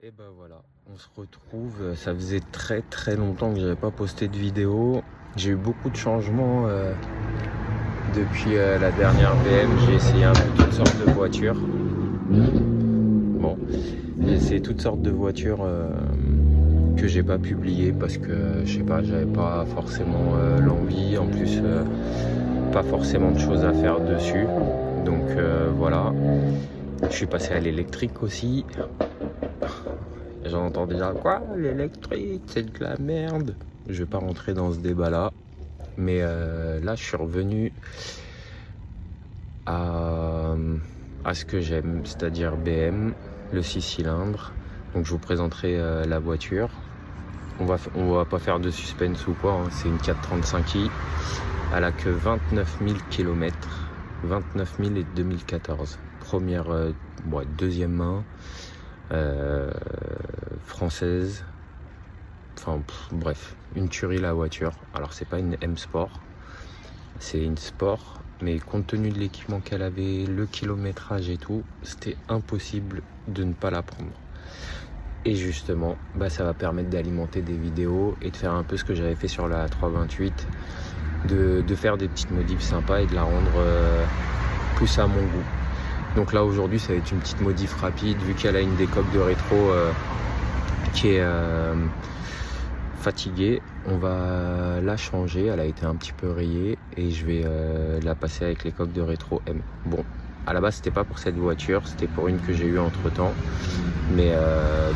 Et ben voilà, on se retrouve. Ça faisait très longtemps que j'avais pas posté de vidéo. J'ai eu beaucoup de changements depuis la dernière BM. J'ai essayé un peu toutes sortes de voitures. Bon, j'ai essayé toutes sortes de voitures que j'ai pas publiées parce que je sais pas, j'avais pas forcément l'envie. En plus, pas forcément de choses à faire dessus. Donc voilà. Je suis passé à l'électrique aussi. J'en entends déjà quoi, l'électrique, c'est de la merde. Je vais pas rentrer dans ce débat là, mais là je suis revenu à, ce que j'aime, c'est-à-dire BM, le 6 cylindres. Donc je vous présenterai la voiture. On va pas faire de suspense ou quoi, hein. C'est une 435i. Elle a que 29 000 km, 29 000 et 2014. Première, deuxième main. Française, enfin bref, une tuerie la voiture. Alors c'est pas une M Sport, c'est une Sport, mais compte tenu de l'équipement qu'elle avait, le kilométrage et tout, c'était impossible de ne pas la prendre. Et justement, ça va permettre d'alimenter des vidéos et de faire un peu ce que j'avais fait sur la 328, de faire des petites modifs sympas et de la rendre plus à mon goût. Donc là aujourd'hui ça va être une petite modif rapide vu qu'elle a une décoque de rétro qui est fatiguée. On va la changer, elle a été un petit peu rayée et je vais la passer avec les coques de rétro M. Bon, à la base c'était pas pour cette voiture, c'était pour une que j'ai eue entre temps, mais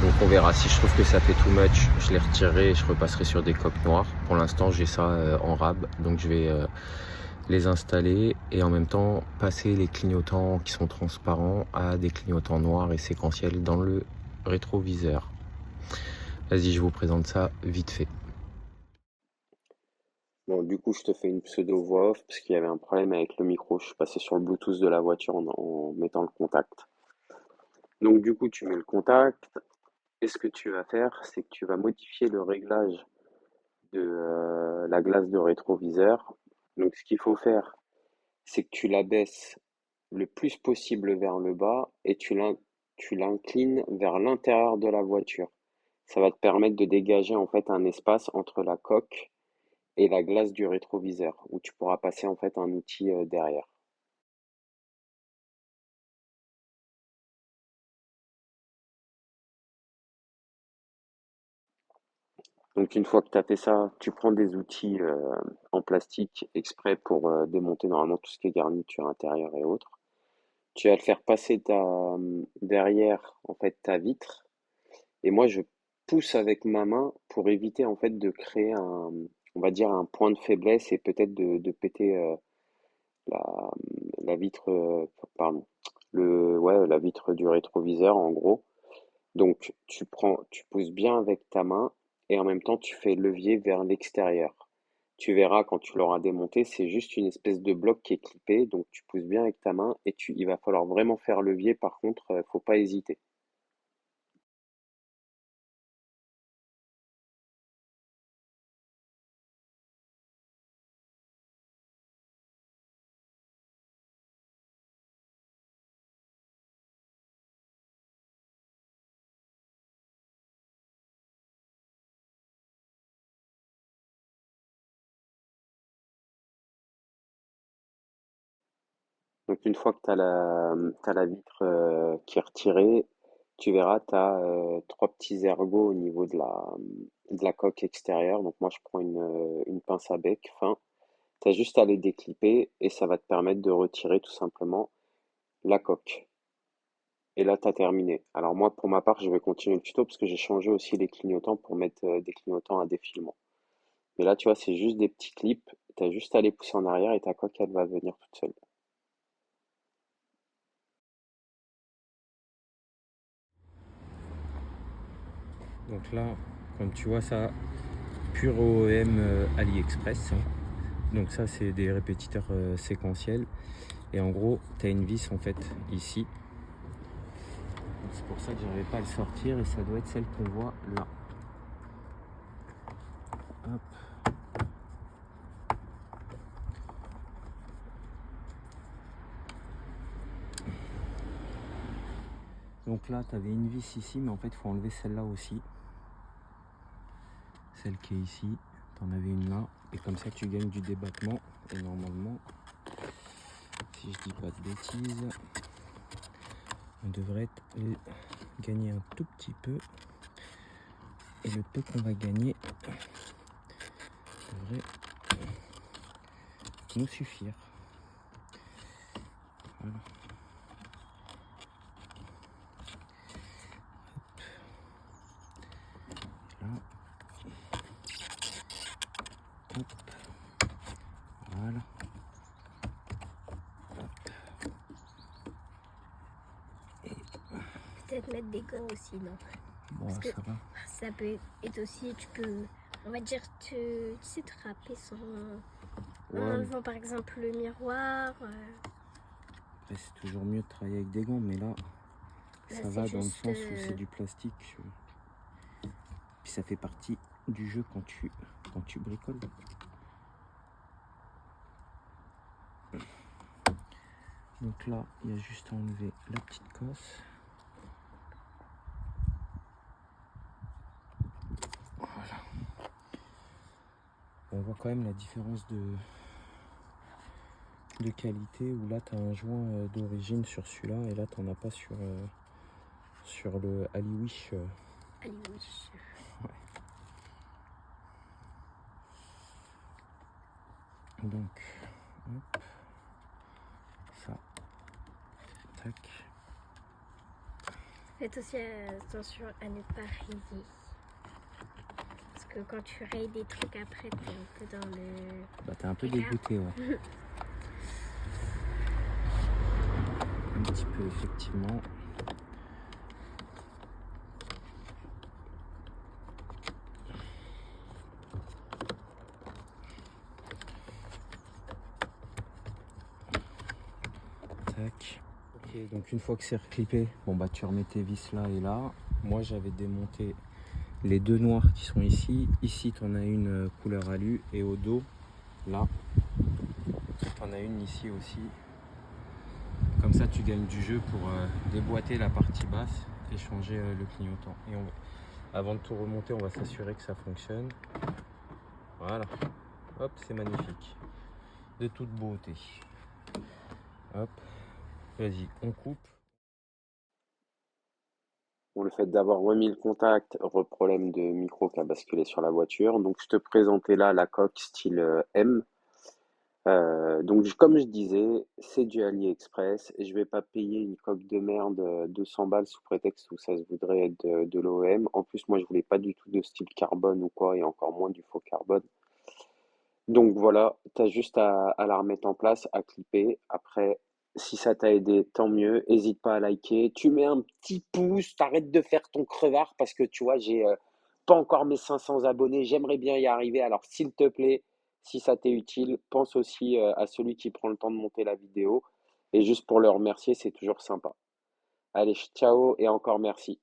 donc on verra. Si je trouve que ça fait too much, je les retirerai et je repasserai sur des coques noires. Pour l'instant j'ai ça en rab, donc je vais les installer et en même temps passer les clignotants qui sont transparents à des clignotants noirs et séquentiels dans le rétroviseur. Vas-y, je vous présente ça vite fait. Bon, du coup, je te fais une pseudo voix off parce qu'il y avait un problème avec le micro. Je suis passé sur le Bluetooth de la voiture en mettant le contact. Donc, du coup, tu mets le contact et ce que tu vas faire, c'est que tu vas modifier le réglage de la glace de rétroviseur. Donc, ce qu'il faut faire, c'est que tu la baisses le plus possible vers le bas et tu l'inclines vers l'intérieur de la voiture. Ça va te permettre de dégager en fait un espace entre la coque et la glace du rétroviseur où tu pourras passer en fait un outil derrière. Donc une fois que tu as fait ça, tu prends des outils en plastique exprès pour démonter normalement tout ce qui est garniture intérieure et autres. Tu vas le faire passer derrière en fait ta vitre. Et moi, je pousse avec ma main pour éviter en fait de créer on va dire un point de faiblesse et peut-être de péter la, la vitre, pardon, la vitre du rétroviseur en gros. Donc tu pousses bien avec ta main et en même temps tu fais levier vers l'extérieur. Tu verras quand tu l'auras démonté, c'est juste une espèce de bloc qui est clippé, donc tu pousses bien avec ta main et il va falloir vraiment faire levier. Par contre, faut pas hésiter. Donc une fois que t'as la vitre qui est retirée, tu verras, tu as trois petits ergots au niveau de la coque extérieure. Donc moi je prends une pince à bec fin. Tu as juste à les déclipper et ça va te permettre de retirer tout simplement la coque. Et là, tu as terminé. Alors moi, pour ma part, je vais continuer le tuto parce que j'ai changé aussi les clignotants pour mettre des clignotants à défilement. Mais là, tu vois, c'est juste des petits clips. Tu as juste à les pousser en arrière et ta coque, elle va venir toute seule. Donc là, comme tu vois ça, pur OEM AliExpress, hein. Donc ça, c'est des répétiteurs séquentiels. Et en gros, tu as une vis en fait ici. C'est pour ça que j'arrivais pas à le sortir et ça doit être celle qu'on voit là. Hop. Donc là, tu avais une vis ici, mais en fait, il faut enlever celle-là aussi. Celle qui est ici, tu en avais une là. Et comme ça, tu gagnes du débattement. Et normalement, si je dis pas de bêtises, on devrait gagner un tout petit peu. Et le peu qu'on va gagner devrait nous suffire. Voilà. Là. Hop. Voilà. Peut-être mettre des gants aussi, non? Bon, Parce que ça va. ça peut être aussi, tu peux, on va dire, tu sais, te râper sans, en Ouais, enlevant par exemple le miroir. après, c'est toujours mieux de travailler avec des gants, mais là, ça c'est va dans le juste, sens où c'est du plastique. Puis ça fait partie du jeu quand tu bricoles. Donc là, il y a juste à enlever la petite cosse. Voilà. On voit quand même la différence de qualité où là tu as un joint d'origine sur celui-là et là tu n'en as pas sur le Aliwish. Aliwish. Ouais. Donc, hop, ça, tac. Faites aussi attention à ne pas rayer. Parce que quand tu rayes des trucs après, t'es un peu dans le... Bah t'es un peu dégoûté, ouais. Un petit peu, effectivement. Tac. Ok, donc une fois que c'est reclippé, bon bah tu remets tes vis là et là. Moi j'avais démonté les deux noirs qui sont ici. Ici tu en as une couleur alu et au dos, là, tu en as une ici aussi. Comme ça tu gagnes du jeu pour déboîter la partie basse et changer le clignotant. Et avant de tout remonter, on va s'assurer que ça fonctionne. Voilà. Hop, c'est magnifique. De toute beauté. Hop. Vas-y, on coupe. Bon, le fait d'avoir remis le contact, problème de micro qui a basculé sur la voiture. Donc, je te présentais là la coque style M. Donc, comme je disais, c'est du AliExpress. Je vais pas payer une coque de merde 200 balles sous prétexte où ça se voudrait être de l'OEM. En plus, moi, je voulais pas du tout de style carbone ou quoi, et encore moins du faux carbone. Donc voilà, tu as juste à la remettre en place, à clipper. Après, si ça t'a aidé, tant mieux. N'hésite pas à liker. Tu mets un petit pouce, t'arrêtes de faire ton crevard parce que tu vois, j'ai pas encore mes 500 abonnés. J'aimerais bien y arriver. Alors, s'il te plaît, si ça t'est utile, pense aussi à celui qui prend le temps de monter la vidéo. Et juste pour le remercier, c'est toujours sympa. Allez, ciao et encore merci.